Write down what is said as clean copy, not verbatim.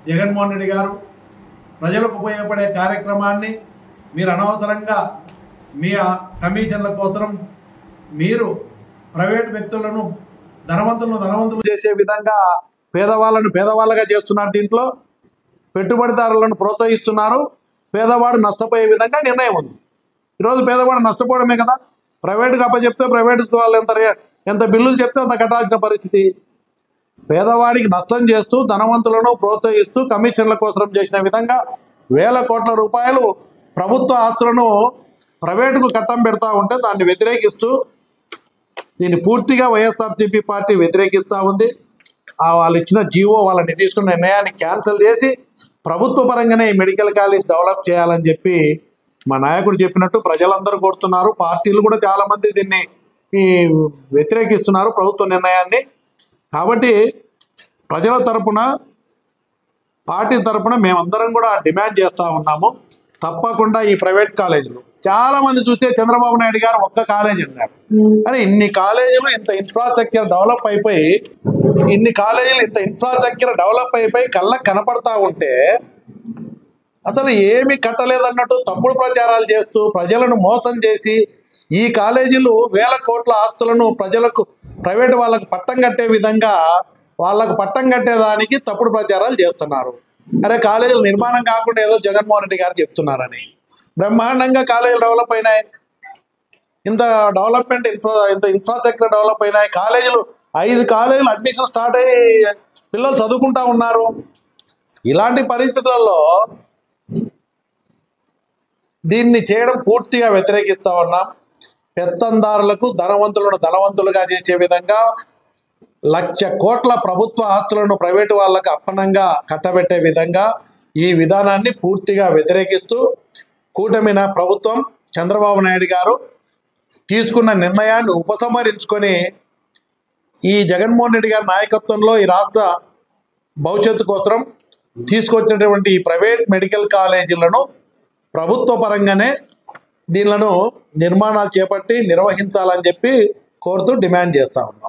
జగన్మోహన్ రెడ్డి గారు ప్రజలకు ఉపయోగపడే కార్యక్రమాన్ని మీరు అనవసరంగా మీ కమిషన్ల కోసం మీరు ప్రైవేట్ వ్యక్తులను ధనవంతులు చేసే విధంగా పేదవాళ్ళను పేదవాళ్ళగా చేస్తున్నారు. దీంట్లో పెట్టుబడిదారులను ప్రోత్సహిస్తున్నారు. పేదవాడు నష్టపోయే విధంగా నిర్ణయం ఉంది. ఈరోజు పేదవాడు నష్టపోవడమే కదా. ప్రైవేట్గా అప్పచెప్తే ప్రైవేట్ వాళ్ళు ఎంత బిల్లులు చెప్తే అంత కట్టాల్సిన పరిస్థితి. పేదవాడికి నష్టం చేస్తూ ధనవంతులను ప్రోత్సహిస్తూ కమిషన్ల కోసం చేసిన విధంగా వేల కోట్ల రూపాయలు ప్రభుత్వ ఆస్తులను ప్రైవేటుకు కట్టం పెడతా ఉంటే దాన్ని వ్యతిరేకిస్తూ దీన్ని పూర్తిగా వైఎస్ఆర్సీపీ పార్టీ వ్యతిరేకిస్తూ ఉంది. వాళ్ళు ఇచ్చిన జీవో వాళ్ళని తీసుకున్న నిర్ణయాన్ని క్యాన్సిల్ చేసి ప్రభుత్వ పరంగానే ఈ మెడికల్ కాలేజ్ డెవలప్ చేయాలని చెప్పి మా నాయకుడు చెప్పినట్టు ప్రజలందరూ కోరుతున్నారు. పార్టీలు కూడా చాలామంది దీన్ని వ్యతిరేకిస్తున్నారు ప్రభుత్వ నిర్ణయాన్ని. కాబట్టి ప్రజల తరపున పార్టీ తరపున మేమందరం కూడా డిమాండ్ చేస్తూ ఉన్నాము. తప్పకుండా ఈ ప్రైవేట్ కాలేజీలు చాలామంది చూస్తే చంద్రబాబు నాయుడు గారు ఒక్క కాలేజీ అన్నాడు. అరే ఇన్ని కాలేజీలు ఇంత ఇన్ఫ్రాస్ట్రక్చర్ డెవలప్ అయిపోయి కళ్ళకు కనపడతా ఉంటే అసలు ఏమి కట్టలేదన్నట్టు తప్పుడు ప్రచారాలు చేస్తూ ప్రజలను మోసం చేసి ఈ కాలేజీలు వేల కోట్ల ఆస్తులను ప్రజలకు ప్రైవేట్ వాళ్ళకు పట్టం కట్టే విధంగా వాళ్ళకు పట్టం కట్టేదానికి తప్పుడు ప్రచారాలు చేస్తున్నారు. అరే కాలేజీలు నిర్మాణం కాకుండా ఏదో జగన్మోహన్ రెడ్డి గారు చెప్తున్నారని. బ్రహ్మాండంగా కాలేజీలు డెవలప్ అయినాయి. ఇంత ఇన్ఫ్రాస్ట్రక్చర్ డెవలప్ అయినాయి. 5 కాలేజీలు అడ్మిషన్ స్టార్ట్ అయ్యి పిల్లలు చదువుకుంటా ఉన్నారు. ఇలాంటి పరిస్థితులలో దీన్ని చేయడం పూర్తిగా వ్యతిరేకిస్తూ ఉన్నాం. పెత్తందారులకు ధనవంతులను ధనవంతులుగా చేసే విధంగా 1,00,000 కోట్ల ప్రభుత్వ ఆస్తులను ప్రైవేటు వాళ్ళకు అప్పనంగా కట్టబెట్టే విధంగా ఈ విధానాన్ని పూర్తిగా వ్యతిరేకిస్తూ కూటమిన ప్రభుత్వం చంద్రబాబు నాయుడు గారు తీసుకున్న నిర్ణయాన్ని ఉపసంహరించుకొని ఈ జగన్మోహన్ రెడ్డి గారి నాయకత్వంలో ఈ రాష్ట్ర భవిష్యత్తు కోసం తీసుకొచ్చినటువంటి ఈ ప్రైవేట్ మెడికల్ కాలేజీలను ప్రభుత్వ పరంగానే దీనిలను నిర్మాణాలు చేపట్టి నిర్వహించాలని చెప్పి కోరుతూ డిమాండ్ చేస్తా ఉన్నాం.